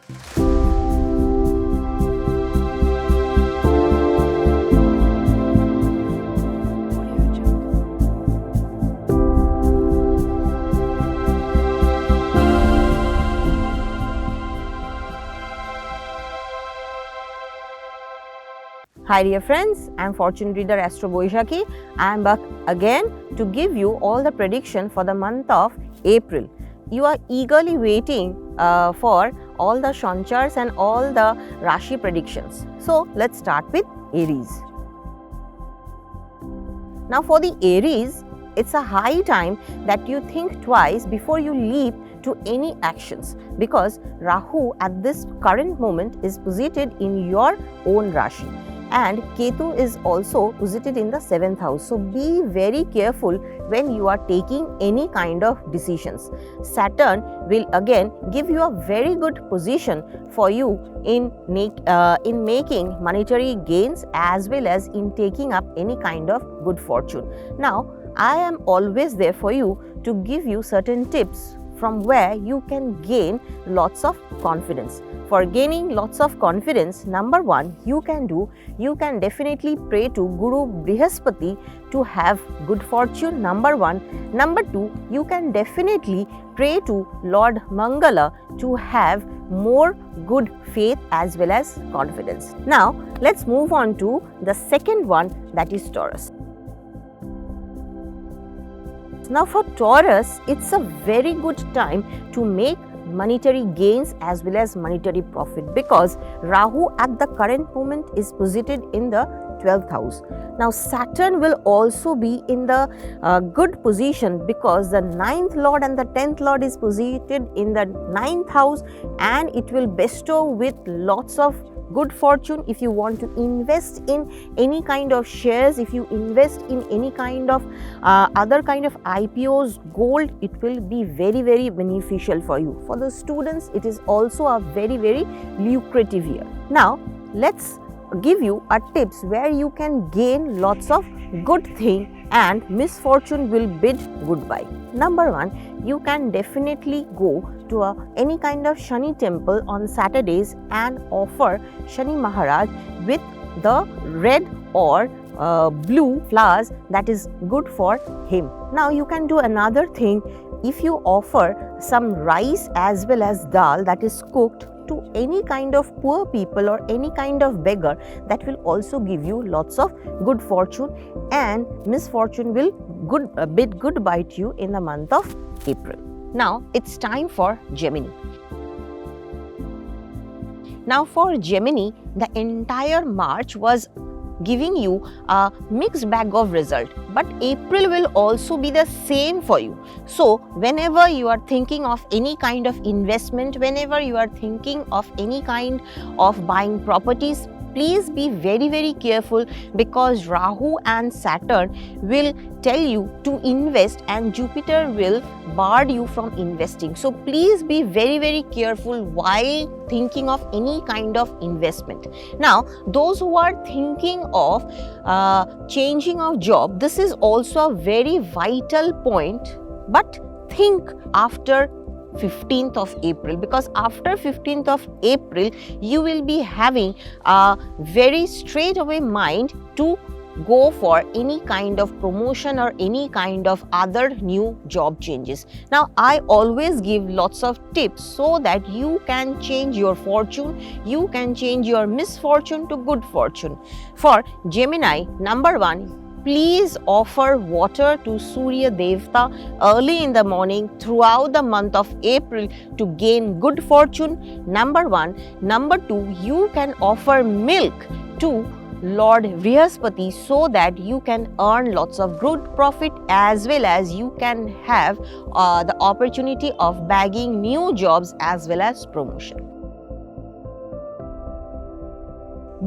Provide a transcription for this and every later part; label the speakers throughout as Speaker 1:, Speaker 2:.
Speaker 1: Hi dear friends, I am fortune reader Astro Baishakhi. I am back again to give you all the prediction for the month of April. You are eagerly waiting for all the Shanchars and all the Rashi predictions. So let's start with Aries. Now for the Aries, it's a high time that you think twice before you leap to any actions, because Rahu at this current moment is posited in your own Rashi. And Ketu is also posited in the 7th house. So be very careful when you are taking any kind of decisions. Saturn will again give you a very good position for you in making monetary gains as well as in taking up any kind of good fortune. Now, I am always there for you to give you certain tips from where you can gain lots of confidence. For gaining lots of confidence, number one, you can definitely pray to Guru Brihaspati to have good fortune, number one. Number two, you can definitely pray to Lord Mangala to have more good faith as well as confidence. Now, let's move on to the second one, that is Taurus. Now for Taurus, it's a very good time to make monetary gains as well as monetary profit, because Rahu at the current moment is posited in the 12th house. Now Saturn will also be in the good position, because the 9th lord and the 10th lord is posited in the 9th house, and it will bestow with lots of good fortune. If you want to invest in any kind of shares, if you invest in any kind of other kind of IPOs, gold, it will be very, very beneficial for you. For the students, it is also a very, very lucrative year. Now, let's give you a tips where you can gain lots of good thing and misfortune will bid goodbye. Number one, you can definitely go to any kind of Shani temple on Saturdays and offer Shani Maharaj with the red or blue flowers that is good for him. Now you can do another thing. If you offer some rice as well as dal that is cooked to any kind of poor people or any kind of beggar, that will also give you lots of good fortune, and misfortune will bid goodbye to you in the month of April. Now it's time for Gemini. Now for Gemini, the entire March was giving you a mixed bag of result, but April will also be the same for you. So whenever you are thinking of any kind of investment, whenever you are thinking of any kind of buying properties, please be very, very careful, because Rahu and Saturn will tell you to invest and Jupiter will bar you from investing. So please be very, very careful while thinking of any kind of investment. Now, those who are thinking of changing of job, this is also a very vital point, but think after 15th of April, because after 15th of April you will be having a very straight away mind to go for any kind of promotion or any kind of other new job changes. Now I always give lots of tips so that you can change your fortune, you can change your misfortune to good fortune. For Gemini, number one, please offer water to Surya Devta early in the morning throughout the month of April to gain good fortune. Number one. Number two, you can offer milk to Lord Brihaspati so that you can earn lots of good profit, as well as you can have the opportunity of bagging new jobs as well as promotion.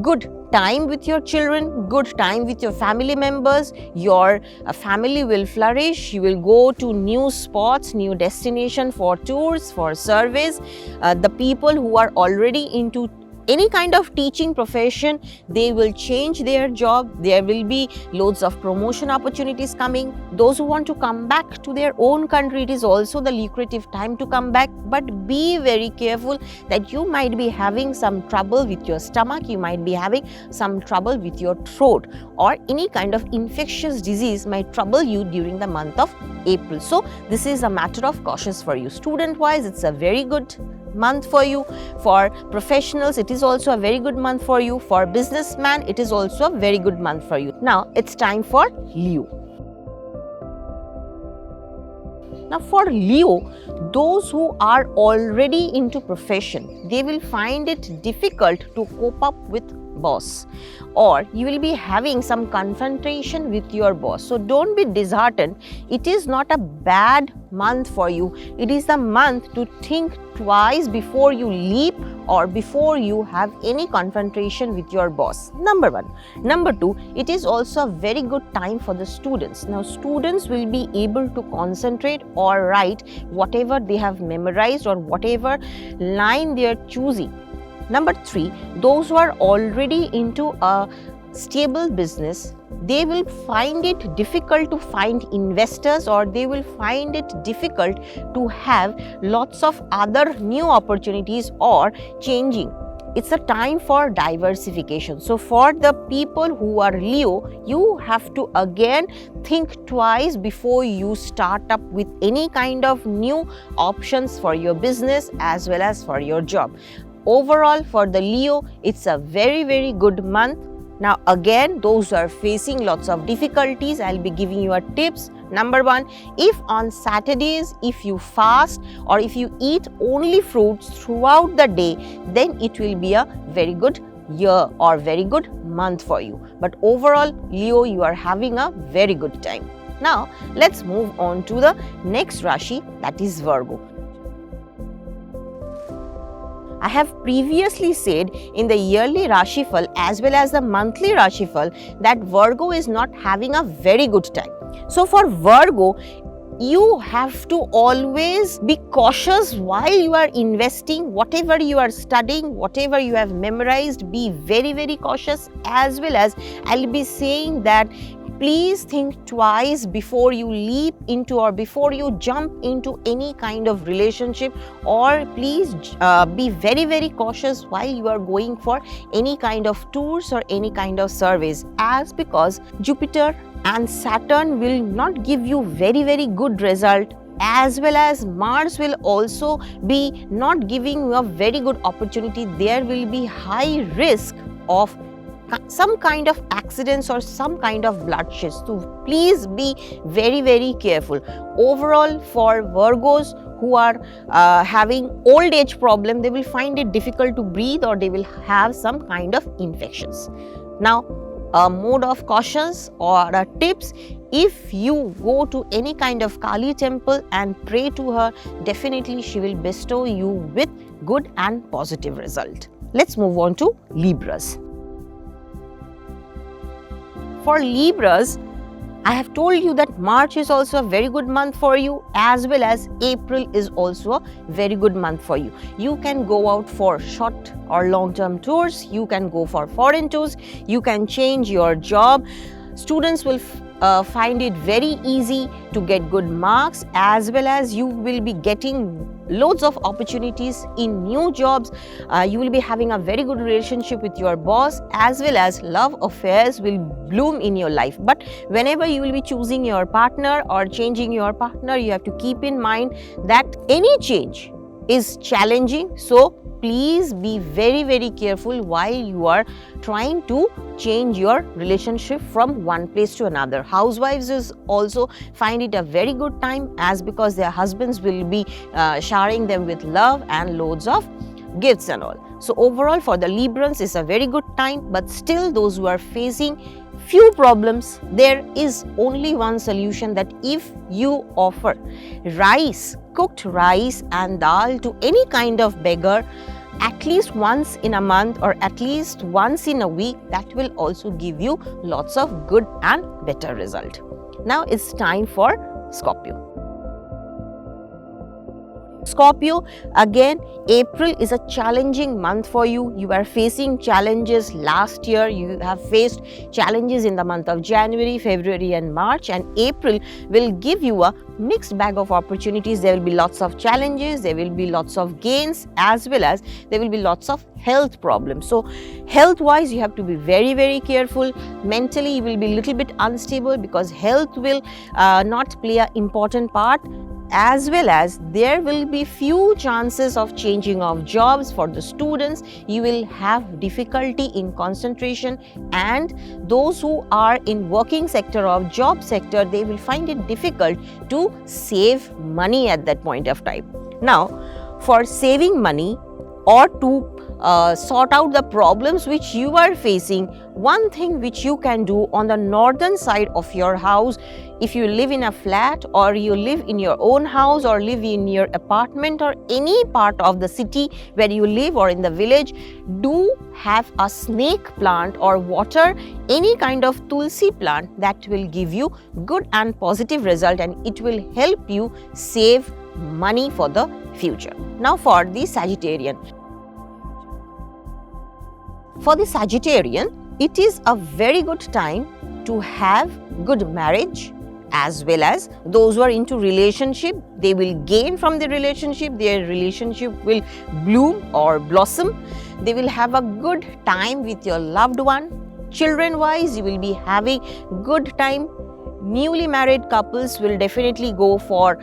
Speaker 1: Good time with your children, good time with your family members, your family will flourish, you will go to new spots, new destination for tours, for surveys. The people who are already into any kind of teaching profession, they will change their job. There will be loads of promotion opportunities coming. Those who want to come back to their own country, it is also the lucrative time to come back. But be very careful that you might be having some trouble with your stomach, you might be having some trouble with your throat, or any kind of infectious disease might trouble you during the month of April. So this is a matter of cautious for you. Student wise, it's a very good month for you. For professionals, it is also a very good month for you. For businessman, it is also a very good month for you. Now it's time for Leo. Now for Leo, those who are already into profession, they will find it difficult to cope up with boss, or you will be having some confrontation with your boss. So don't be disheartened. It is not a bad month for you. It is the month to think twice before you leap or before you have any confrontation with your boss. Number one. Number two, it is also a very good time for the students. Now students will be able to concentrate or write whatever they have memorized or whatever line they are choosing. Number three, those who are already into a stable business, they will find it difficult to find investors, or they will find it difficult to have lots of other new opportunities or changing. It's a time for diversification. So for the people who are Leo, you have to again think twice before you start up with any kind of new options for your business as well as for your job. Overall, for the Leo, it's a very, very good month. Now again, those who are facing lots of difficulties, I'll be giving you a tips. Number one, if on Saturdays, if you fast or if you eat only fruits throughout the day, then it will be a very good year or very good month for you. But overall, Leo, you are having a very good time. Now, let's move on to the next Rashi, that is Virgo. I have previously said in the yearly Rashifal as well as the monthly Rashifal that Virgo is not having a very good time. So for Virgo, you have to always be cautious while you are investing, whatever you are studying, whatever you have memorized, be very, very cautious, as well as I'll be saying that please think twice before you leap into or before you jump into any kind of relationship, or please be very, very cautious while you are going for any kind of tours or any kind of surveys, as because Jupiter and Saturn will not give you very, very good result, as well as Mars will also be not giving you a very good opportunity. There will be high risk of some kind of accidents or some kind of bloodshed. So please be very, very careful. Overall, for Virgos who are having old age problem, they will find it difficult to breathe or they will have some kind of infections. Now, a mode of cautions or tips: if you go to any kind of Kali temple and pray to her, definitely she will bestow you with good and positive result. Let's move on to Libras. For Libras, I have told you that March is also a very good month for you, as well as April is also a very good month for you. You can go out for short or long-term tours, you can go for foreign tours, you can change your job. Students will find it very easy to get good marks, as well as you will be getting loads of opportunities in new jobs. You will be having a very good relationship with your boss, as well as love affairs will bloom in your life. But whenever you will be choosing your partner or changing your partner, you have to keep in mind that any change is challenging. So please be very, very careful while you are trying to change your relationship from one place to another. Housewives is also find it a very good time, as because their husbands will be showering them with love and loads of gifts and all. So overall, for the Librans, it's a very good time, but still those who are facing few problems, there is only one solution, that if you offer rice, cooked rice and dal to any kind of beggar at least once in a month or at least once in a week, that will also give you lots of good and better result. Now it's time for Scorpio. Scorpio, again, April is a challenging month for you. You are facing challenges last year. You have faced challenges in the month of January, February and March, and April will give you a mixed bag of opportunities. There will be lots of challenges, there will be lots of gains, as well as there will be lots of health problems. So health wise, you have to be very careful. Mentally, you will be a little bit unstable because health will not play an important part, as well as there will be few chances of changing of jobs for the students. You will have difficulty in concentration, and those who are in working sector or job sector, they will find it difficult to save money at that point of time. Now, for saving money or to sort out the problems which you are facing, one thing which you can do on the northern side of your house, if you live in a flat or you live in your own house or live in your apartment or any part of the city where you live or in the village, do have a snake plant or water any kind of tulsi plant that will give you good and positive result, and it will help you save money for the future. Now for the Sagittarian. For the Sagittarian, it is a very good time to have good marriage, as well as those who are into relationship, they will gain from the relationship, their relationship will bloom or blossom. They will have a good time with your loved one. Children wise, you will be having good time. Newly married couples will definitely go for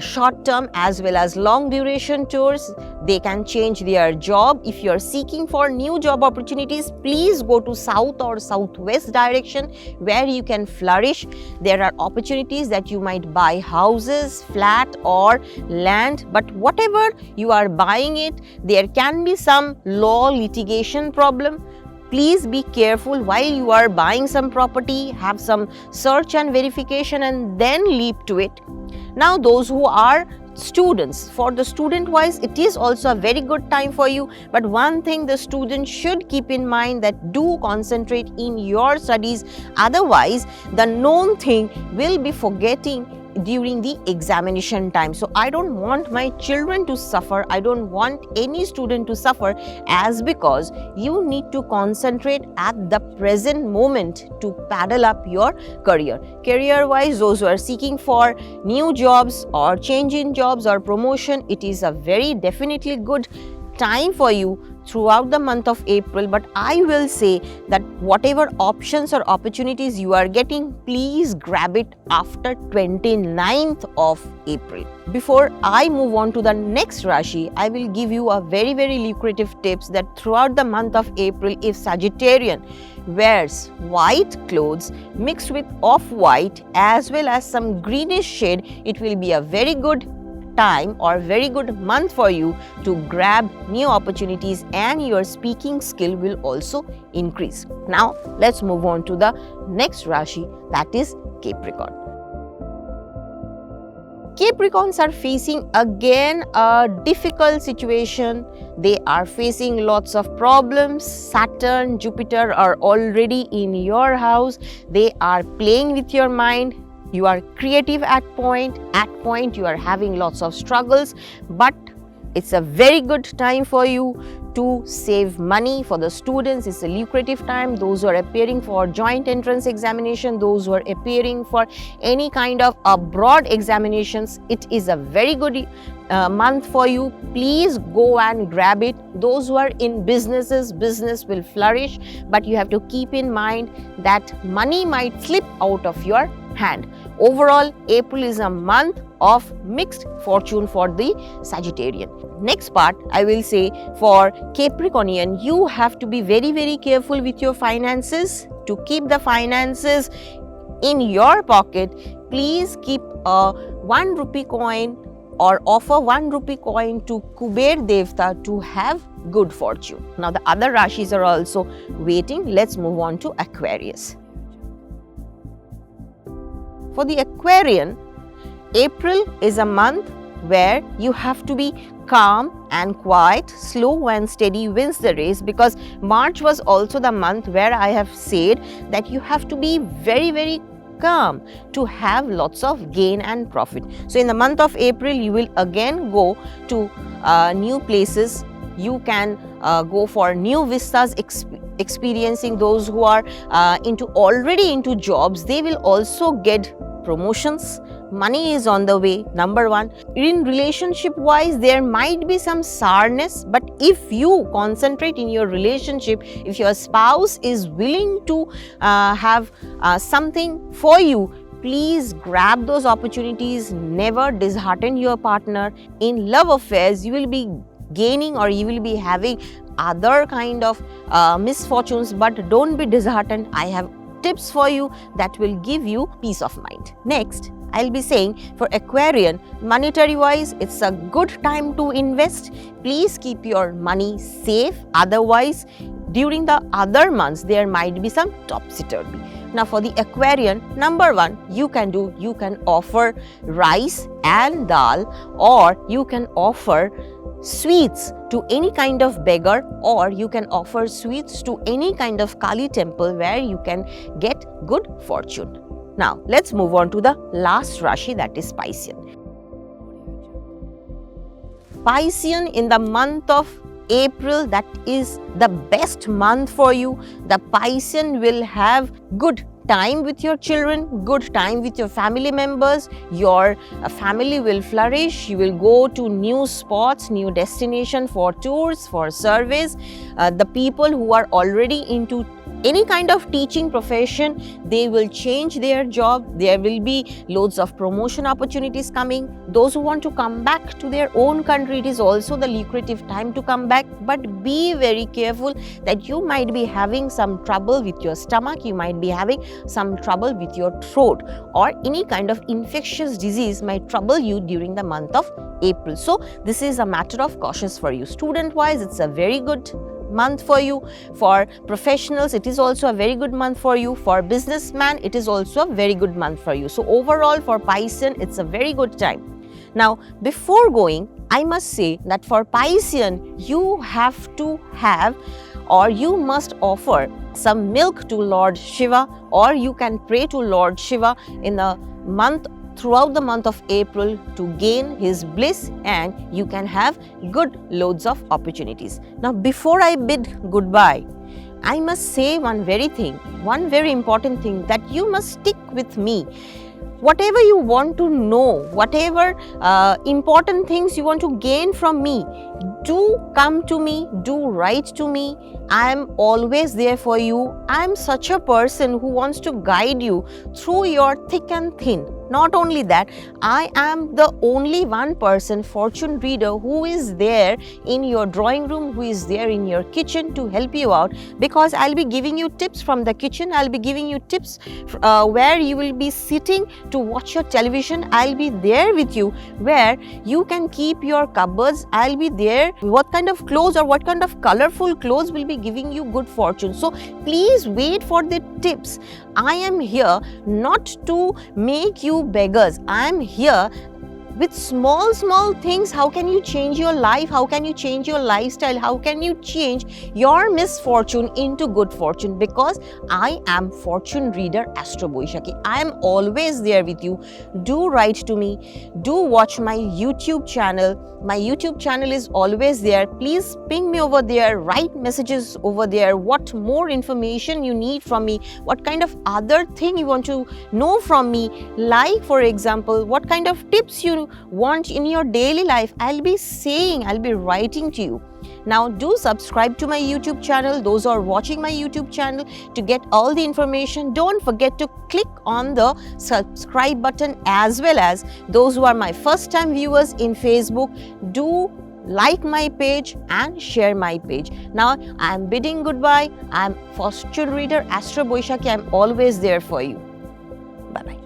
Speaker 1: short term as well as long duration tours. They can change their job. If you are seeking for new job opportunities, please go to south or southwest direction where you can flourish. There are opportunities that you might buy houses, flat or land, but whatever you are buying it, there can be some law litigation problem. Please be careful while you are buying some property, have some search and verification and then leap to it. Now those who are students, for the student wise, it is also a very good time for you, but one thing the student should keep in mind, that do concentrate in your studies, otherwise the known thing will be forgetting during the examination time. So I don't want my children to suffer, I don't want any student to suffer, as because you need to concentrate at the present moment to paddle up your career. Career wise, those who are seeking for new jobs or change in jobs or promotion, it is a very definitely good time for you throughout the month of April. But I will say that whatever options or opportunities you are getting, please grab it after 29th of April. Before I move on to the next Rashi, I will give you a very lucrative tips that throughout the month of April, if Sagittarian wears white clothes mixed with off-white as well as some greenish shade, it will be a very good time or very good month for you to grab new opportunities, and your speaking skill will also increase. Now let's move on to the next Rashi, that is Capricorn. Capricorns are facing again a difficult situation. They are facing lots of problems. Saturn, Jupiter are already in your house. They are playing with your mind. You are creative at point you are having lots of struggles, but it's a very good time for you to save money. For the students, it's a lucrative time. Those who are appearing for joint entrance examination, those who are appearing for any kind of abroad examinations, it is a very good month for you. Please go and grab it. Those who are in businesses, business will flourish, but you have to keep in mind that money might slip out of your hand. Overall, April is a month of mixed fortune for the Sagittarian. Next part, I will say for Capricornian, you have to be very careful with your finances. To keep the finances in your pocket, please keep a 1 rupee coin or offer 1 rupee coin to Kuber Devta to have good fortune. Now the other Rashis are also waiting. Let's move on to Aquarius. For the Aquarian, April is a month where you have to be calm and quiet. Slow and steady wins the race, because March was also the month where I have said that you have to be very come to have lots of gain and profit. So in the month of April, you will again go to new places. You can go for new vistas, experiencing. Those who are already into jobs, they will also get promotions. Money is on the way, number one. In relationship wise, there might be some sourness, but if you concentrate in your relationship, if your spouse is willing to have something for you, please grab those opportunities. Never dishearten your partner. In love affairs, you will be gaining or you will be having other kind of misfortunes, but don't be disheartened. I have tips for you that will give you peace of mind. Next, I'll be saying for Aquarian, monetary wise, it's a good time to invest. Please keep your money safe. Otherwise, during the other months, there might be some topsy-turvy. Now for the Aquarian, number one, you can offer rice and dal, or you can offer sweets to any kind of beggar, or you can offer sweets to any kind of Kali temple where you can get good fortune. Now let's move on to the last Rashi, that is Piscean. Piscean, in the month of April, that is the best month for you. The Piscean will have good time with your children, good time with your family members. Your family will flourish. You will go to new spots, new destination for tours, for surveys. The people who are already into any kind of teaching profession, they will change their job. There will be loads of promotion opportunities coming. Those who want to come back to their own country, it is also the lucrative time to come back. But be very careful that you might be having some trouble with your stomach, you might be having some trouble with your throat, or any kind of infectious disease might trouble you during the month of April. So this is a matter of cautious for you. Student wise, it's a very good month for you. For professionals, it is also a very good month for you. For businessman, it is also a very good month for you. So overall, for Piscean, it's a very good time. Now, before going, I must say that for Piscean, you have to have, or you must offer some milk to Lord Shiva, or you can pray to Lord Shiva in the month, throughout the month of April, to gain his bliss, and you can have good loads of opportunities. Now, before I bid goodbye, I must say one very important thing, that you must stick with me. Whatever you want to know, whatever important things you want to gain from me, do come to me, do write to me. I am always there for you. I am such a person who wants to guide you through your thick and thin. Not only that, I am the only one person, fortune reader, who is there in your drawing room, who is there in your kitchen to help you out, because I'll be giving you tips from the kitchen. I'll be giving you tips where you will be sitting to watch your television. I'll be there with you where you can keep your cupboards. I'll be there. What kind of clothes or what kind of colorful clothes will be giving you good fortune. So please wait for the tips. I am here not to make you beggars. I am here with small things. How can you change your life? How can you change your lifestyle? How can you change your misfortune into good fortune? Because I am fortune reader Astro Baishakhi. I am always there with you. Do write to me. Do watch my YouTube channel. My YouTube channel is always there. Please ping me over there. Write messages over there. What more information you need from me? What kind of other thing you want to know from me? Like, for example, what kind of tips you want in your daily life, I'll be writing to you. Now do subscribe to my YouTube channel, those who are watching my YouTube channel, to get all the information. Don't forget to click on the subscribe button, as well as those who are my first time viewers in Facebook, do like my page and share my page. Now I am bidding goodbye. I am fortune reader Astro Baishakhi. I am always there for you. Bye bye.